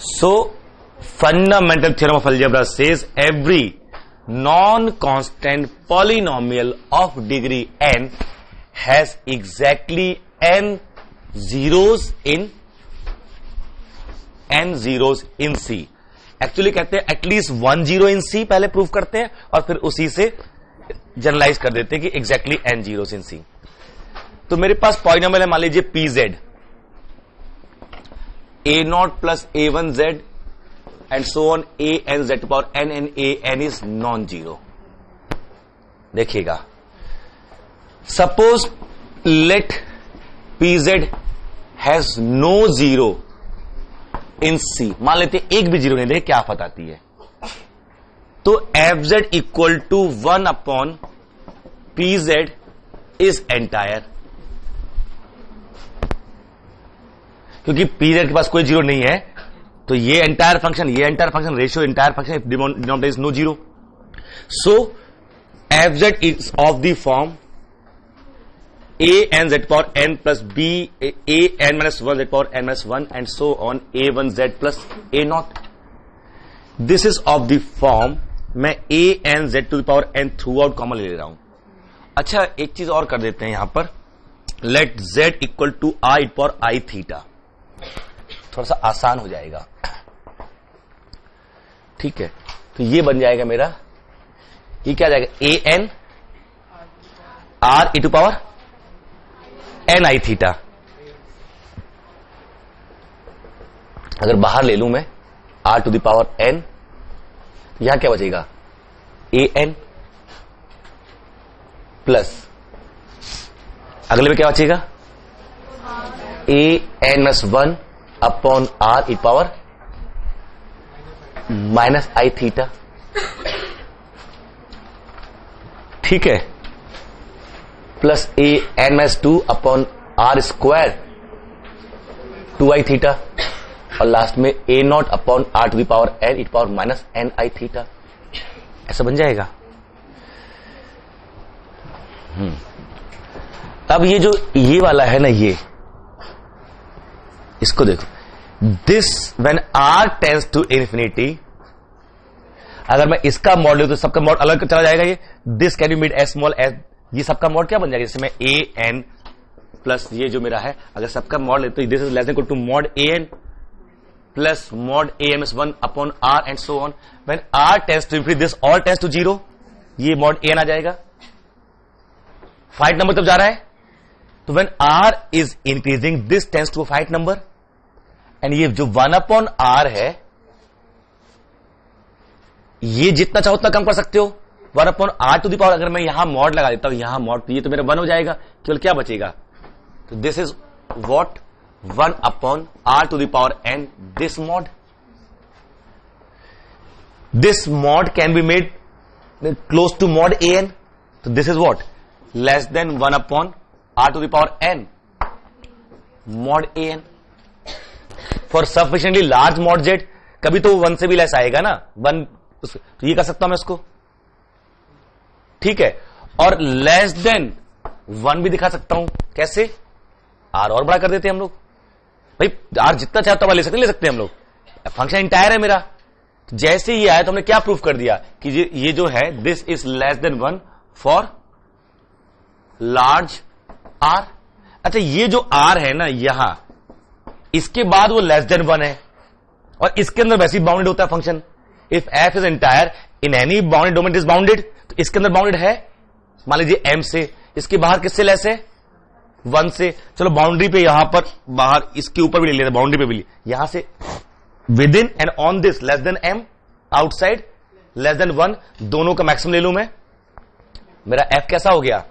So fundamental theorem of algebra says every non-constant polynomial of degree n has exactly n zeros in C. Actually कहते हैं at least 1 0 इन C पहले prove करते हैं और फिर उसी से जनरलाइज कर देते हैं कि एग्जैक्टली n zeros इन C. तो मेरे पास पॉलिनोमियल है, मान लीजिए pz a0 plus a1z and so on a n z power n and a n is non zero. देखिएगा, suppose let pz has no zero in C. मान लेते एक भी जीरो नहीं, देखे क्या आफत आती है. तो fz equal to 1 upon pz is entire, क्योंकि pz के पास कोई जीरो नहीं है तो ये entire function, ratio entire function, denominator is no zero. So fz is of the form a n z power n plus b a n minus 1 z power n minus 1 and so on a1 z प्लस a naught. This is of the form, मैं a n z to the power n throughout common ले रहा हूं. अच्छा, एक चीज और कर देते हैं यहां पर, let z equal to i power i theta, थोड़ा सा आसान हो जाएगा. ठीक है, तो ये बन जाएगा मेरा, ये क्या जाएगा, a n r e to power n i theta. अगर बाहर ले लूं मैं r to the power n, यहां क्या बचेगा, a n प्लस अगले में क्या बचेगा, a n minus 1 upon r e power minus i theta. ठीक है, plus a n minus 2 upon r square 2i theta, और लास्ट में a naught upon r to the power n e power minus n i theta. ऐसा बन जाएगा. अब ये जो ये वाला है ना, ये इसको देखो, this when r tends to infinity, अगर मैं इसका मॉड लूं तो सबका मॉड अलग चला जाएगा. ये this can be made S small S, ये सबका मॉड क्या बन जाएगा, जैसे मैं a n प्लस ये जो मेरा है, अगर सबका मॉड ले तो this is less than equal to mod a n plus mod a m is 1 upon r and so on. When r tends to infinity this all tends to zero, ये mod a n आ जाएगा. Finite number तब जा रहा है, तो when r is increasing this tends to a finite number, and ये जो 1 अपॉन r है, ये जितना चाहो उतना कम कर सकते हो. 1 upon r to the power, अगर मैं यहां मॉड लगा देता हूं, यहां मॉड, तो ये तो मेरा 1 हो जाएगा, केवल क्या बचेगा, तो this is what 1 upon r to the power n, this mod. This mod can be made close to mod a n, तो this is what less than 1 upon r to the power n mod a n. For sufficiently large mod z, कभी तो 1 से भी less आएगा ना, 1, तो ये कर सकता हूं मैं इसको. ठीक है, और लेस देन 1 भी दिखा सकता हूं. कैसे, r और बड़ा कर देते हैं हम लोग. भाई r जितना चाहता हुआ ले सकते हैं हम लोग. फंक्शन इंटायर है मेरा. जैसे ये आया तो हमने क्या प्रूफ कर दिया कि ये जो है this is less than 1 for large r. अच्छा, ये जो r है ना यहां, इसके बाद वो लेस देन 1 है, और इसके अंदर वैसे ही बाउंडेड होता है function. If f is entire in any bounded domain is bounded, तो इसके अंदर बाउंडेड है, मान लीजिए m से, इसके बाहर किससे लेस है, 1 से. चलो बाउंड्री पे यहां पर बाहर इसके ऊपर भी ले लेते, बाउंड्री पे भी यहां से with in and on this less than m, outside less than 1, दोनों का मैक्सिमम ले लूं मैं. मेरा f कैसा हो गया,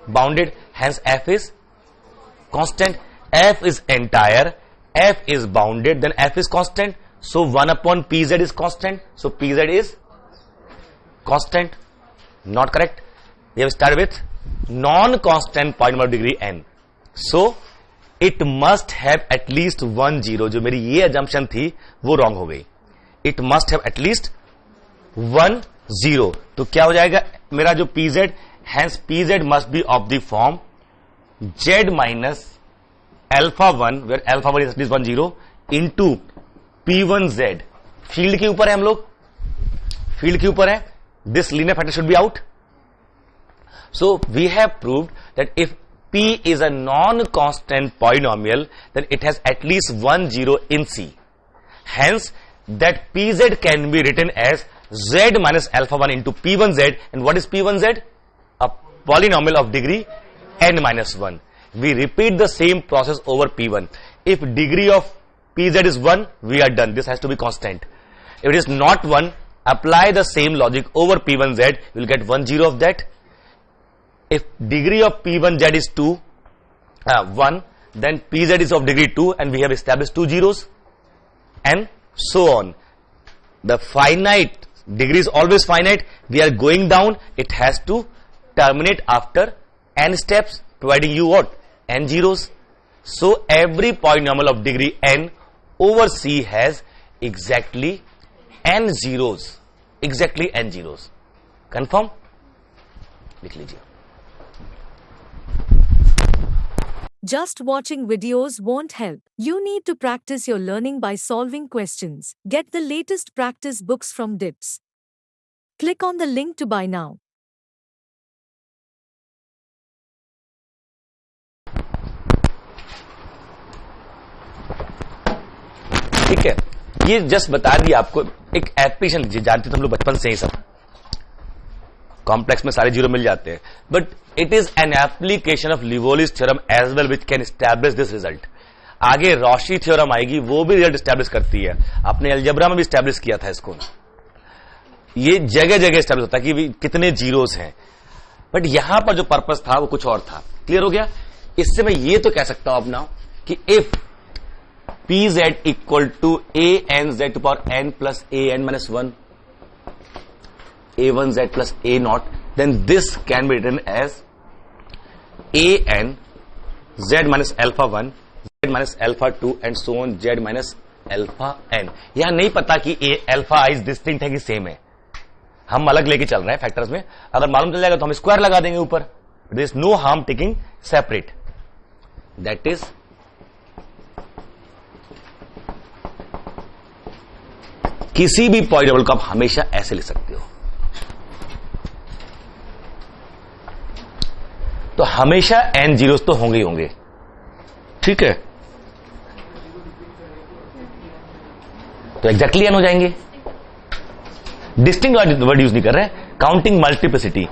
bounded, hence f is constant. f is entire, f is bounded, then f is constant, so 1 upon pz is constant, so pz is constant. Not correct. We have started with non-constant polynomial of degree n, so it must have at least 1 0. जो मेरी ये assumption थी वो wrong हो गई. It must have at least 1 0. तो क्या हो जाएगा मेरा जो pz, hence pz must be of the form z minus alpha 1, where alpha 1 is at least 1 0, into P1Z field के ऊपर है, हम लोग फील्ड के ऊपर है, this linear factor should be out. So we have proved that if P is a non-constant polynomial, then it has at least one zero in C. Hence, that Pz can be written as Z minus alpha 1 into P1Z. And what is P1Z? A polynomial of degree n minus 1. We repeat the same process over P1. If degree of Pz is 1, we are done. This has to be constant. If it is not 1, apply the same logic over P1Z. You will get 1 0 of that. If degree of P1Z is 1, then Pz is of degree 2, and we have established 2 zeros, and so on. The finite degree is always finite. We are going down. It has to terminate after n steps, providing you what? N zeros. So every polynomial of degree n over C has exactly n zeros. Exactly n zeros. Confirm? लिख लीजिए. Just watching videos won't help. You need to practice your learning by solving questions. Get the latest practice books from DIPS. Click on the link to buy now. ठीक है, ये just बता दिया आपको. एक application लीजिए, जानते तो हम लोग बचपन से ही सब कॉम्प्लेक्स में सारे जीरो मिल जाते हैं, but it is an application of Liouville's theorem as well which can establish this result. आगे रोशी थ्योरम आएगी, वो भी रिजल्ट एस्टैब्लिश करती है. आपने अलजेब्रा में भी एस्टैब्लिश किया था इसको. ये जगह जगह एस्टैब्लिश होता है कि कितने जीरोस हैं, बट यहां पर जो पर्पस था वो कुछ और था. क्लियर हो गया? इससे मैं ये तो कह सकता हूं अपना कि if Pz equal to ANZ to power n plus AN minus 1 A1Z plus A0, then this can be written as AN Z minus alpha 1, Z minus alpha 2 and so on Z minus alpha n. यहां नहीं पता कि A alpha I distinct है कि same है, हम अलग लेके चल रहे हैं फैक्टर्स में. अगर मालूम चल जाएगा तो हम स्क्वायर लगा देंगे ऊपर. There is no harm taking separate. That is किसी भी पॉइंटेबल को आप हमेशा ऐसे लिख सकते हो. तो हमेशा n जीरोस तो होंगे ही होंगे. ठीक है, तो एग्जैक्टली n हो जाएंगे. डिस्टिंक्ट वर्ड यूज नहीं कर रहे हैं. Counting multiplicity,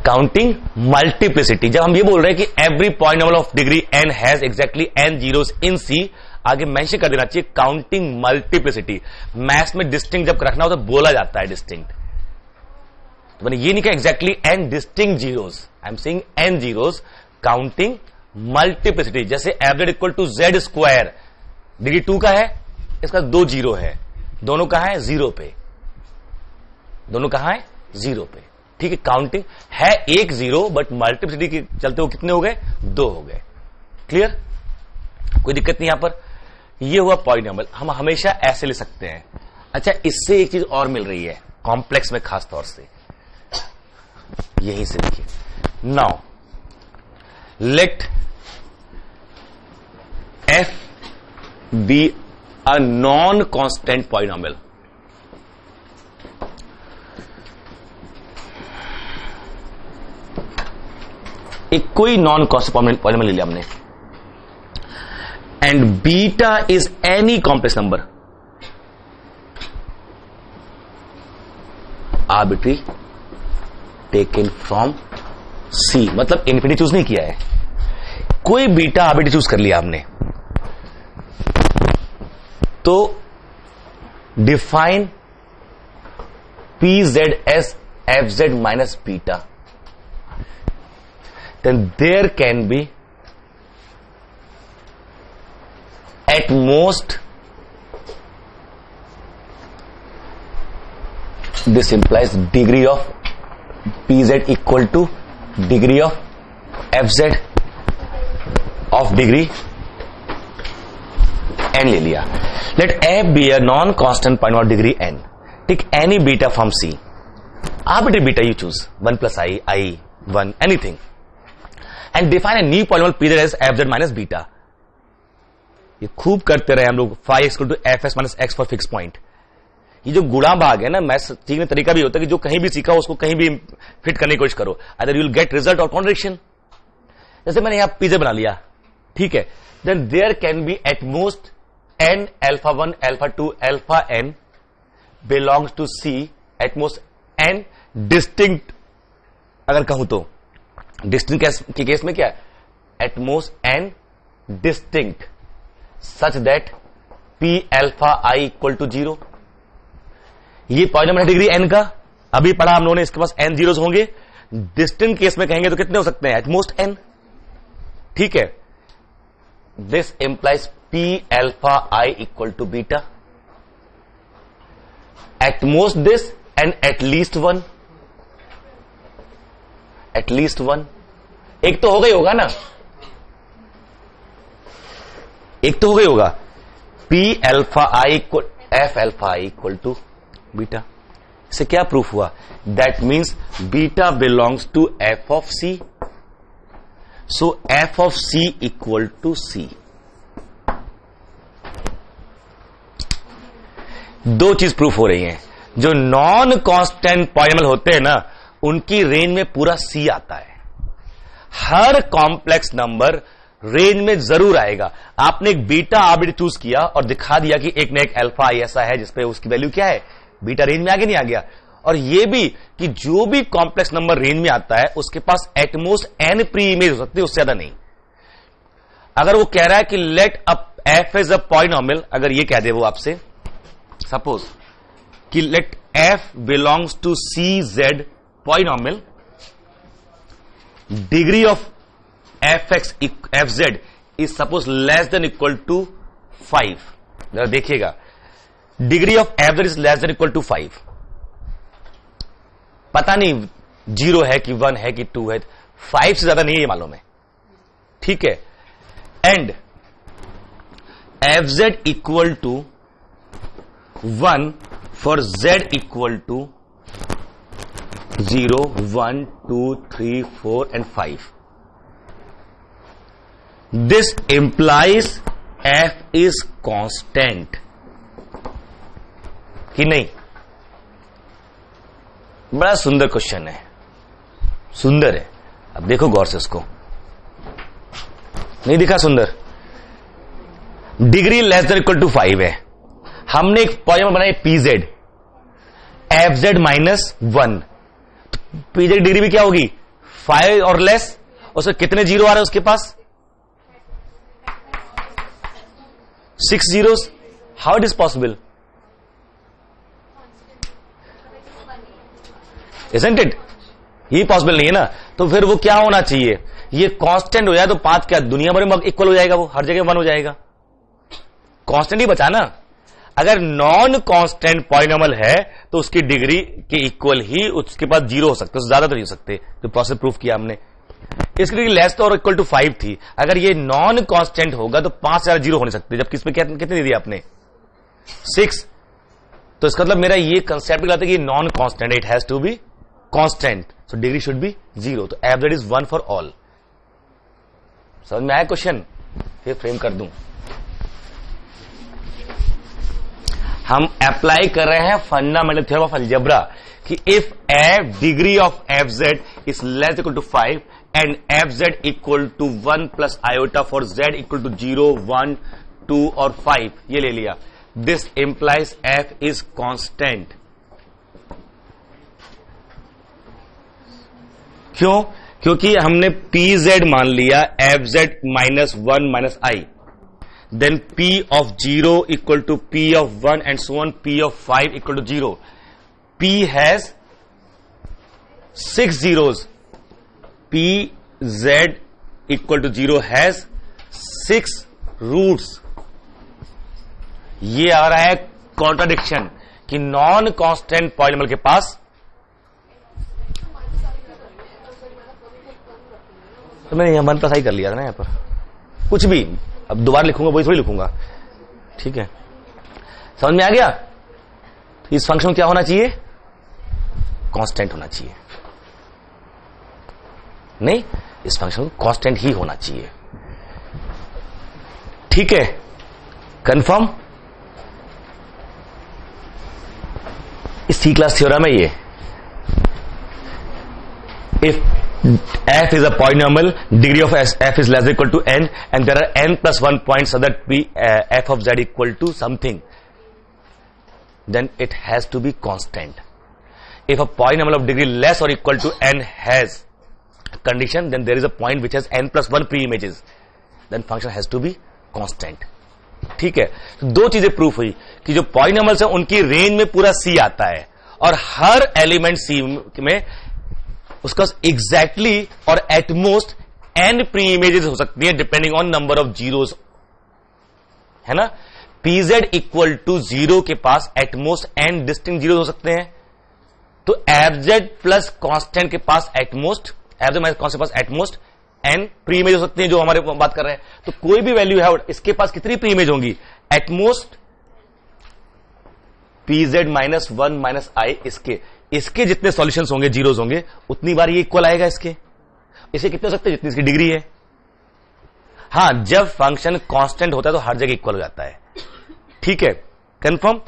counting multiplicity. जब हम ये बोल रहे हैं कि every point of degree n has exactly n zeros in C, आगे मेंशन कर देना चाहिए काउंटिंग मल्टीप्लिसिटी. मैथ्स में डिस्टिंक्ट जब रखना हो तो बोला जाता है डिस्टिंक्ट. तो मैंने ये नहीं कहा exactly n distinct zeros. I am saying n zeros counting multiplicity. जैसे average equal to Z square, degree 2 का है, इसका 2 जीरो है, दोनों कहां है? 0 पे. दोनों कहां है? 0 पे. ठीक है, काउंटिंग है 1 0, बट मल्टीप्लिसिटी के चलते वो कितने हो गए? 2 हो गए. क्लियर? कोई दिक्कत नहीं यहां पर. ये हुआ पॉलिनोमियल. हम हमेशा ऐसे ले सकते हैं. अच्छा, इससे एक चीज और मिल रही है कॉम्प्लेक्स में, खास तौर से यहीं से देखिए. Now let f be a non-constant polynomial. एक कोई नॉन कांस्टेंट पॉलिनोमियल ले लिया हमने, and beta is any complex number arbitrary taken from C. मतलब इन्फिनिटी चूज नहीं किया है, कोई बीटा आर्बिट्री चूज कर लिया हमने. तो define Pz as fz minus beta, then there can be at most, this implies degree of Pz equal to degree of fz of degree n ले लिया. Let f be a non-constant polynomial of degree n. Take any beta from C. Arbitrary beta you choose, 1 plus I, 1, anything. And define a new polynomial Pz as fz minus beta. ये खूब करते रहे हम लोग, five x to f s minus x for fix point. ये जो गुणा भाग है ना, मैथ्स सीखने का तरीका भी होता है कि जो कहीं भी सीखा उसको कहीं भी फिट करने की कोशिश करो, other you will get result और कॉन्ट्रडिक्शन। जैसे मैंने यहां पीजे बना लिया, ठीक है, then there can be at most n alpha 1 alpha 2 alpha n belongs to C at most n distinct, अगर कहूं तो डिस्टिंक्ट के केस में क्या है, at most n distinct such that P alpha I equal to 0। ये point degree n का अभी पढ़ा हम लोगों ने, इसके पास n जीरोस होंगे। डिस्टिंक्ट केस में कहेंगे तो कितने हो सकते हैं, एट मोस्ट n, ठीक है। This implies P alpha I equal to beta, at most this and at least one, at least one. एक तो हो गई होगा ना, एक तो हो गई होगा, P alpha I equal F alpha I equal to beta. इससे क्या प्रूफ हुआ, that means beta belongs to F of C, so F of C equal to C। दो चीज प्रूफ हो रही हैं, जो नॉन कांस्टेंट पॉलिनोमियल होते हैं ना, उनकी रेंज में पूरा C आता है। हर कॉम्प्लेक्स नंबर रेंज में जरूर आएगा। आपने एक बीटा आर्बिट्रेरी चूज किया और दिखा दिया कि एक न एक अल्फा I ऐसा है जिसपे उसकी वैल्यू क्या है, बीटा रेंज में आगे नहीं आ गया। और ये भी कि जो भी कॉम्प्लेक्स नंबर रेंज में आता है उसके पास एटमोस्ट n प्री इमेज हो सकती है, उससे ज्यादा नहीं। अगर वो कह रहा है कि let up f is a polynomial, अगर ये कह दे वो आपसे, सपोज कि let f belongs to CZ polynomial, degree of fz is suppose less than equal to 5। जरा देखिएगा, degree of fz is less than equal to 5, पता नहीं 0 है कि 1 है कि 2 है, 5 से ज्यादा नहीं है ये मालूम है, ठीक है। And fz equal to 1 for z equal to 0 1 2 3 4 and 5। This implies f is constant कि नहीं। बड़ा सुंदर क्वेश्चन है, सुंदर है। अब देखो गौर से उसको, नहीं दिखा सुंदर? Degree less than equal to 5 है, हमने एक पॉइंट बनाई pz, fz माइनस 1, तो pz डिग्री भी क्या होगी, 5 और लेस। उसमें कितने जीरो आ रहे हैं उसके पास, 6 zeros। How it is possible, Isn't it? ये पॉसिबल नहीं है ना। तो फिर वो क्या होना चाहिए, ये कांस्टेंट हो जाए तो 5 क्या दुनिया भर में इक्वल हो जाएगा, वो हर जगह 1 हो जाएगा, कांस्टेंट ही बचा ना। अगर नॉन कांस्टेंट पॉलिनोमियल है तो उसकी डिग्री के इक्वल ही उसके पास 0 हो सकते, उससे ज्यादा तो नहीं हो सकते, तो प्रोसेस प्रूफ किया हमने। इसकी डिग्री लेस तो और इक्वल टू 5 थी, अगर ये नॉन कांस्टेंट होगा तो 5 से ज्यादा 0 हो नहीं सकते, जबकि इसमें कितने दिया आपने, 6। तो इसका मतलब मेरा ये कंसेप्ट कहता है कि non constant, it has to be constant, so degree should be 0। तो fz इज 1 फॉर ऑल। समझ में आया क्वेश्चन? फिर फ्रेम कर दूं, हम अप्लाई कर रहे हैं फंडामेंटल थ्योरम ऑफ अलजेब्रा कि if f degree of fz is less equal to 5 and fz equal to 1 plus iota for z equal to 0 1 2 और 5, ये ले लिया, this implies f is constant. क्यों? क्योंकि हमने pz मान लिया fz minus 1 minus i, then p of 0 equal to p of 1 and so on p of 5 equal to 0। p has 6 zeros, pz equal to 0 has 6 roots. ये आ रहा है contradiction कि नॉन कांस्टेंट पॉलिनोमियल के पास, तो मैंने यहां मन पर सही कर लिया था ना, यहां पर कुछ भी अब दोबारा लिखूंगा वही थोड़ी लिखूंगा, ठीक है। समझ में आ गया? तो इस फंक्शन क्या होना चाहिए, कांस्टेंट होना चाहिए, नहीं इस फंक्शन को कांस्टेंट ही होना चाहिए, ठीक है। कंफर्म? सी क्लास थ्योरम है ये. If f is a polynomial, degree of f is less than equal to n, and there are n plus 1 points so that f of z equal to something, then it has to be constant. If a polynomial of degree less or equal to n has condition, then there is a point which has n plus 1 pre-images, then function has to be constant. ठीक है. दो चीजें proof हुई कि जो polynomials है उनकी range में पूरा सी आता है और हर एलिमेंट सी में उसका एग्जैक्टली और एटमोस्ट एन प्री इमेजेस हो सकती है depending on number of zeros, है ना. पीजेड इक्वल टू 0 के पास एटमोस्ट एन डिस्टिंक्ट जीरो हो सकते हैं. तो एफजेड प्लस कांस्टेंट के पास एटमोस्ट, एफजेड माइनस कांस्टेंट के पास एटमोस्ट एन प्री इमेज हो सकती है, जो हमारे बात कर रहे हैं. तो कोई भी वैल्यू है इसके पास कितनी प्री इमेज होंगी? एटमोस्ट पीजेड माइनस 1 माइनस आई. इसके जितने सॉल्यूशंस होंगे, जीरोस होंगे, उतनी बार ये इक्वल आएगा इसके. इसे कितने हो सकते हैं? जितनी इसकी डिग्री है. हां, जब फंक्शन कांस्टेंट होता है तो हर जगह इक्वल हो जाता है. ठीक है, कंफर्म.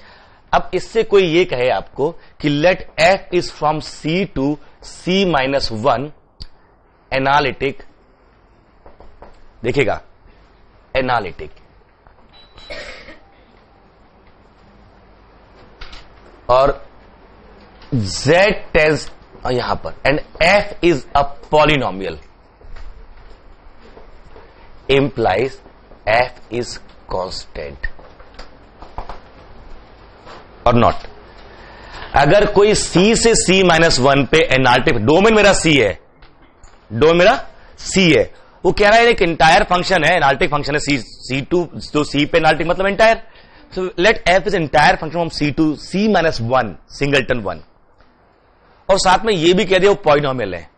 अब इससे कोई ये कहे आपको कि let f is from c to c minus 1 analytic. देखिएगा, एनालिटिक और z टेंस यहां पर, and f is a polynomial, implies f is constant और नॉट. अगर कोई c से c माइनस 1 पे एनालिटिक, डोमेन मेरा c है, डोमेन मेरा c है, वो कह रहा है एक इंटायर फंक्शन है, एनालिटिक फंक्शन है c2, जो c पे एनालिटिक मतलब entire. So let f is entire function from c to c minus 1 singleton 1, और साथ में ये भी कह दिया वो पॉलिनोमियल है,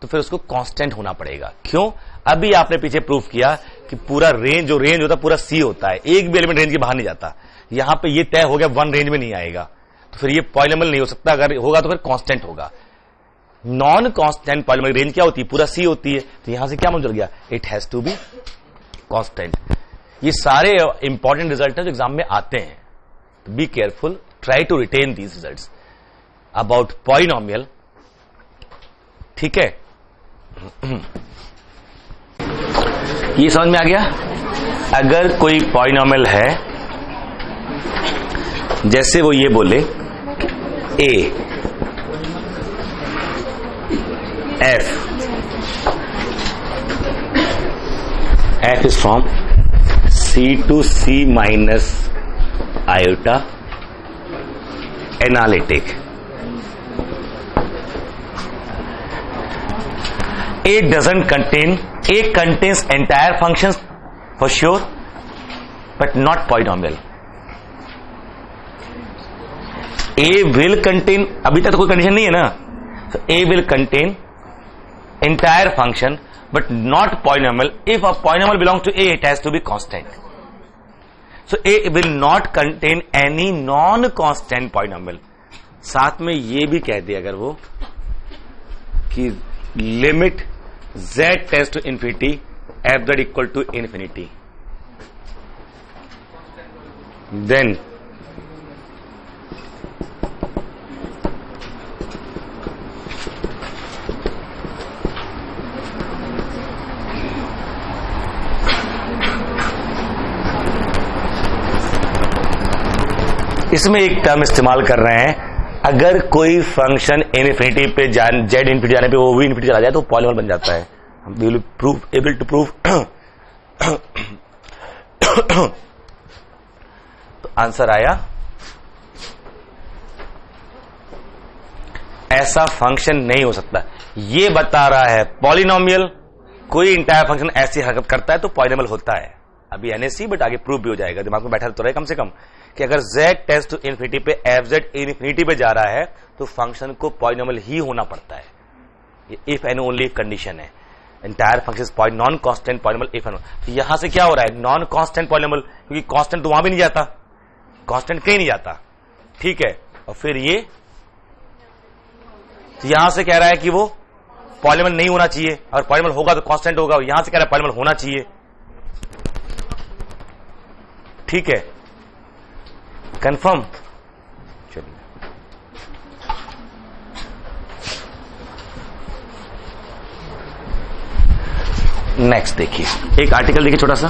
तो फिर उसको कांस्टेंट होना पड़ेगा. क्यों? अभी आपने पीछे प्रूफ किया कि पूरा रेंज, जो रेंज होता है पूरा c होता है, एक भी एलिमेंट रेंज के बाहर नहीं जाता. यहां पे ये तय हो गया 1 रेंज में नहीं आएगा, तो फिर ये पॉलिनोमियल नहीं हो सकता. अगर होगा तो फिर कांस्टेंट होगा. नॉन कांस्टेंट पॉलिनोमियल रेंज क्या होती है? पूरा सी होती है. तो यहां से क्या मतलब गया? It has to be constant. ये सारे इंपॉर्टेंट रिजल्ट है जो एग्जाम में आते हैं. Be careful, try to retain these results about polynomial. ठीक है, ये समझ में आ गया. अगर कोई पॉलिनोमियल है, जैसे वो ये बोले ए f is from c to c minus iota analytic. A doesn't contain, A contains entire functions for sure, but not polynomial. A will contain, अभी तक तो कोई कंडीशन नहीं है ना. So A will contain entire function but not polynomial. If a polynomial belongs to A, it has to be constant. So A will not contain any non-constant polynomial. साथ में ये भी कह दिया अगर वो कि limit z tends to infinity f z equal to infinity, then इसमें एक टर्म इस्तेमाल कर रहे हैं, अगर कोई फंक्शन इनफिनिटी पे जेड इनफिनिटी जाने पे वो भी इनफिनिटी चला जाए तो पॉलिनोमियल बन जाता है. हम will prove, able to prove. तो आंसर आया ऐसा फंक्शन नहीं हो सकता. ये बता रहा है पॉलिनोमियल, कोई इंटायर फंक्शन ऐसी हरकत करता है तो पॉलिनोमियल होता है. अभी एनएससी, बट आगे प्रूफ भी हो जाएगा. दिमाग में बैठा तो रहे कम से कम कि अगर z टेंड्स टू इन्फिनिटी पे f z इन्फिनिटी पे जा रहा है तो फंक्शन को पॉलिनोमियल ही होना पड़ता है. ये इफ एंड ओनली कंडीशन है. Entire function non constant polynomial if and. तो यहां से क्या हो रहा है? नॉन कांस्टेंट पॉलिनोमियल, क्योंकि कांस्टेंट तो वहां भी नहीं जाता, कांस्टेंट कहीं नहीं जाता. ठीक है, और फिर ये तो यहां से कह रहा है कि वो पॉलिनोमियल नहीं होना चाहिए, और पॉलिनोमियल होगा तो कांस्टेंट होगा. यहां से कह रहा है पॉलिनोमियल होना चाहिए. ठीक है, कंफर्म। चलिए नेक्स्ट देखिए, एक आर्टिकल देखिए छोटा सा।